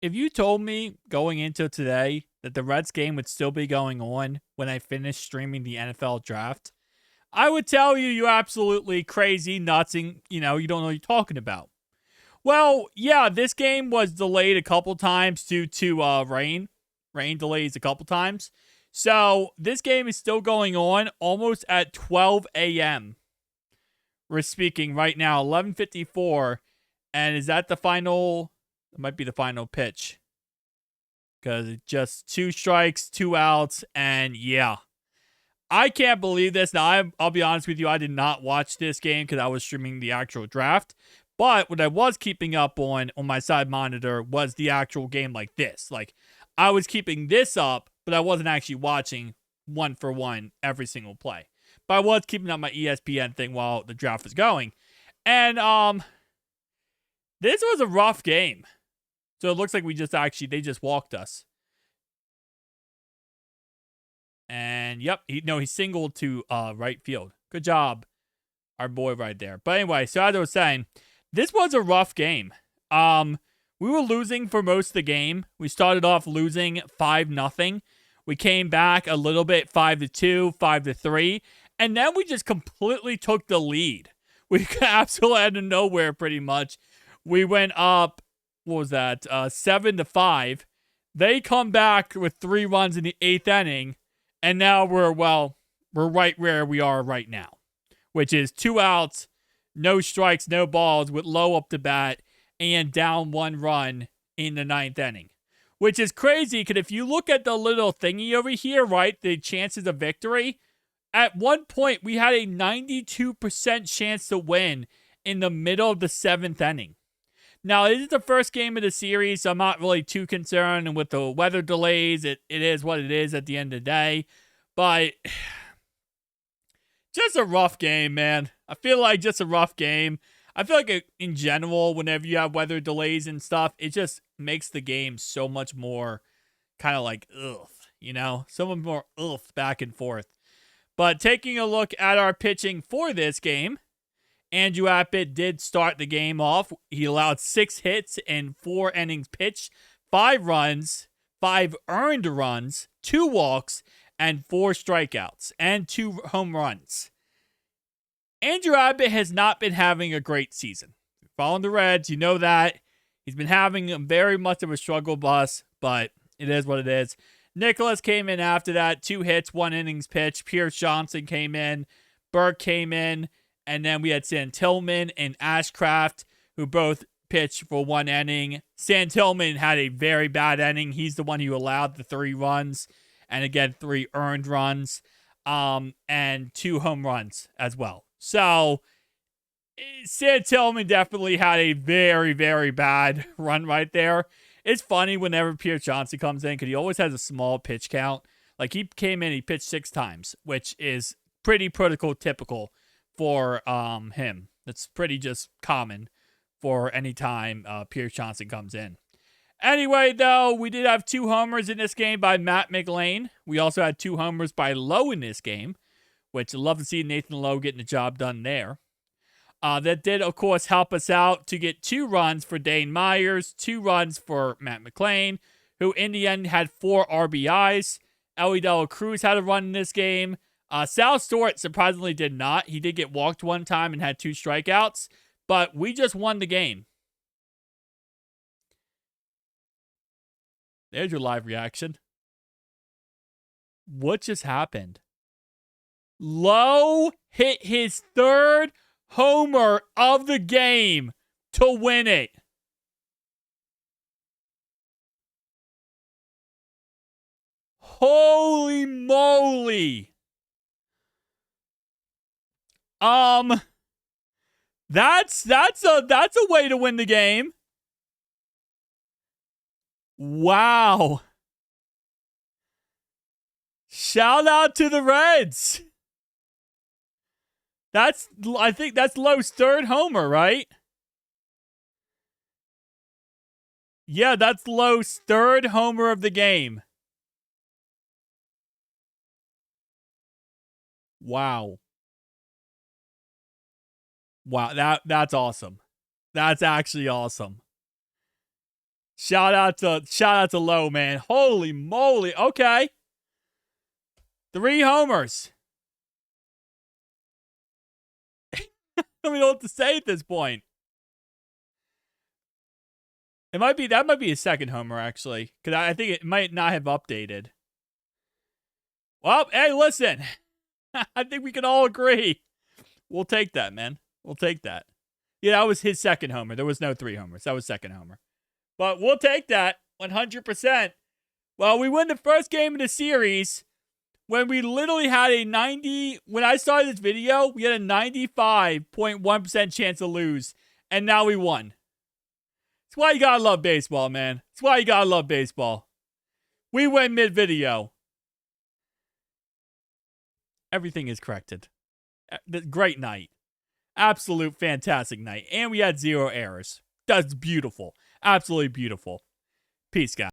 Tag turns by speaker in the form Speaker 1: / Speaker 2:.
Speaker 1: if you told me going into today that the Reds game would still be going on when I finished streaming the NFL draft, I would tell you you're absolutely crazy, nuts, and you don't know what you're talking about. Well, yeah, this game was delayed a couple times due to rain. Rain delays a couple times. So this game is still going on almost at 12 a.m. We're speaking right now, 11:54, and is that the final? It might be the final pitch because it's just two strikes, two outs, and yeah, I can't believe this. Now, I'll be honest with you, I did not watch this game because I was streaming the actual draft. But what I was keeping up on my side monitor was the actual game like this. Like, I was keeping this up, but I wasn't actually watching one for one every single play. But I was keeping up my ESPN thing while the draft was going. And this was a rough game. So it looks like they just walked us. And yep, he singled to right field. Good job, our boy right there. But anyway, so as I was saying, this was a rough game. We were losing for most of the game. We started off losing 5-0. We came back a little bit 5-2, 5-3, and then we just completely took the lead. We absolutely out of nowhere, pretty much. We went up. What was that? 7-5. They come back with 3 runs in the 8th inning. And now we're right where we are right now, which is 2 outs, no strikes, no balls, with Lowe up to bat and down 1 run in the 9th inning, which is crazy because if you look at the little thingy over here, right, the chances of victory, at one point we had a 92% chance to win in the middle of the 7th inning. Now, it is the first game of the series, so I'm not really too concerned. And with the weather delays, it is what it is at the end of the day. But just a rough game, man. I feel like just a rough game. I feel like in general, whenever you have weather delays and stuff, it just makes the game so much more kind of like, ugh, so much more ugh back and forth. But taking a look at our pitching for this game, Andrew Abbott did start the game off. He allowed 6 hits in 4 innings pitched, 5 runs, 5 earned runs, 2 walks, and 4 strikeouts, and 2 home runs. Andrew Abbott has not been having a great season. Following the Reds, you know that. He's been having very much of a struggle bus, but it is what it is. Nicholas came in after that, 2 hits, 1 innings pitched. Pierce Johnson came in. Burke came in. And then we had Santillan and Ashcraft, who both pitched for 1 inning. Santillan had a very bad inning. He's the one who allowed the 3 runs. And again, 3 earned runs. And 2 home runs as well. So, Santillan definitely had a very, very bad run right there. It's funny whenever Pierce Johnson comes in, because he always has a small pitch count. Like, he came in, he pitched 6 times, which is pretty prototypical for him. That's pretty just common for any time Pierce Johnson comes in. Anyway, though, we did have 2 homers in this game by Matt McLain. We also had 2 homers by Lowe in this game, which I'd love to see Nathan Lowe getting the job done there. That did, of course, help us out to get 2 runs for Dane Myers, 2 runs for Matt McLain, who in the end had 4 RBIs. Elly De La Cruz had a run in this game. Sal Stewart surprisingly did not. He did get walked 1 time and had 2 strikeouts, but we just won the game. There's your live reaction. What just happened? Lowe hit his 3rd homer of the game to win it. Holy moly. That's a way to win the game. Wow. Shout out to the Reds. I think that's Lowe's 3rd homer, right? Yeah, that's Lowe's 3rd homer of the game. Wow. Wow, that's awesome. That's actually awesome. Shout out to Low, man. Holy moly. Okay. 3 homers. I don't even know what to say at this point. That might be his second homer, actually. Because I think it might not have updated. Well, hey, listen. I think we can all agree. We'll take that, man. We'll take that. Yeah, that was his second homer. There was no 3 homers. That was second homer. But we'll take that 100%. Well, we win the first game of the series when we literally had a 90. When I started this video, we had a 95.1% chance to lose. And now we won. That's why you gotta love baseball, man. That's why you gotta love baseball. We win mid-video. Everything is corrected. Great night. Absolute fantastic night. And we had 0 errors. That's beautiful. Absolutely beautiful. Peace, guys.